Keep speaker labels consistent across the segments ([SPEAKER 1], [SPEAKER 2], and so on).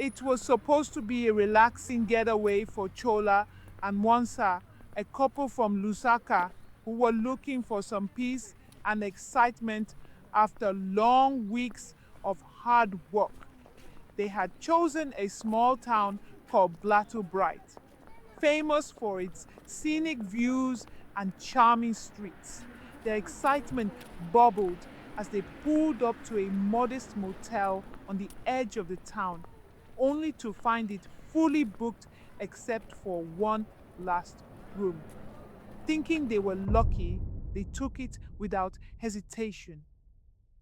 [SPEAKER 1] It was supposed to be a relaxing getaway for Chola and Mwansa, a couple from Lusaka who were looking for some peace and excitement after long weeks of hard work. They had chosen a small town called Blattle Bright, famous for its scenic views and charming streets. Their excitement bubbled as they pulled up to a modest motel on the edge of the town, only to find it fully booked except for one last room. Thinking they were lucky, they took it without hesitation.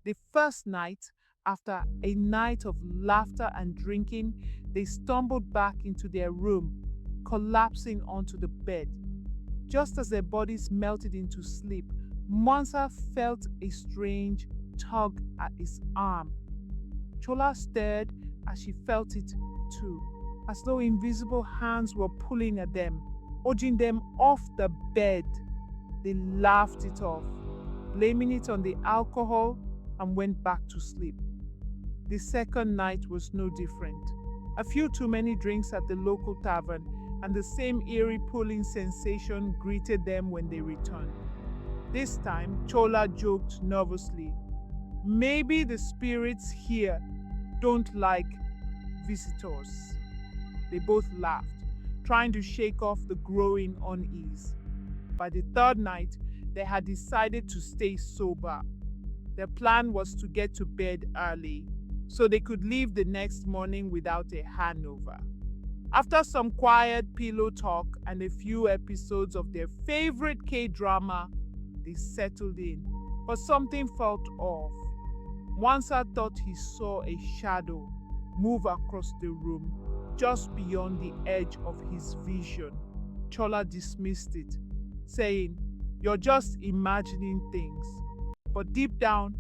[SPEAKER 1] The first night, after a night of laughter and drinking, they stumbled back into their room, collapsing onto the bed. Just as their bodies melted into sleep, Mwansa felt a strange tug at his arm. Chola stared as she felt it too, as though invisible hands were pulling at them, urging them off the bed. They laughed it off, blaming it on the alcohol, and went back to sleep. The second night was no different. A few too many drinks at the local tavern, and the same eerie pulling sensation greeted them when they returned. This time, Chola joked nervously, "Maybe the spirits here don't like visitors." They both laughed, trying to shake off the growing unease. By the third night, they had decided to stay sober. Their plan was to get to bed early so they could leave the next morning without a hangover. After some quiet pillow talk and a few episodes of their favorite K-drama, they settled in, but something felt off. Mwansa thought he saw a shadow move across the room just beyond the edge of his vision. Chola dismissed it, saying, "You're just imagining things." But deep down,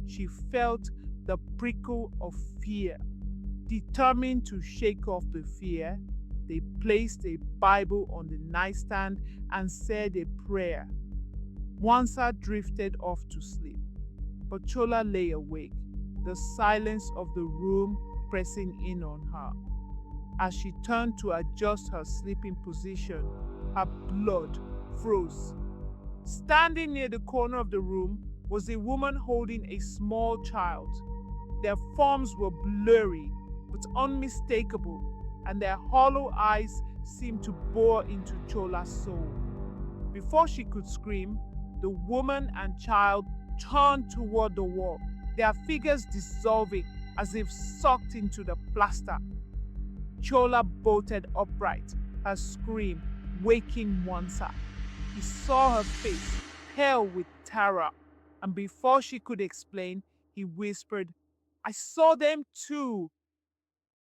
[SPEAKER 1] she felt the prickle of fear. Determined to shake off the fear, they placed a Bible on the nightstand and said a prayer. Mwansa drifted off to sleep, but Chola lay awake, the silence of the room pressing in on her. As she turned to adjust her sleeping position, her blood froze. Standing near the corner of the room was a woman holding a small child. Their forms were blurry but unmistakable, and their hollow eyes seemed to bore into Chola's soul. Before she could scream, the woman and child turned toward the wall, their figures dissolving as if sucked into the plaster. Chola bolted upright, her scream waking Mwansa. He saw her face, pale with terror, and before she could explain, he whispered, "I saw them too.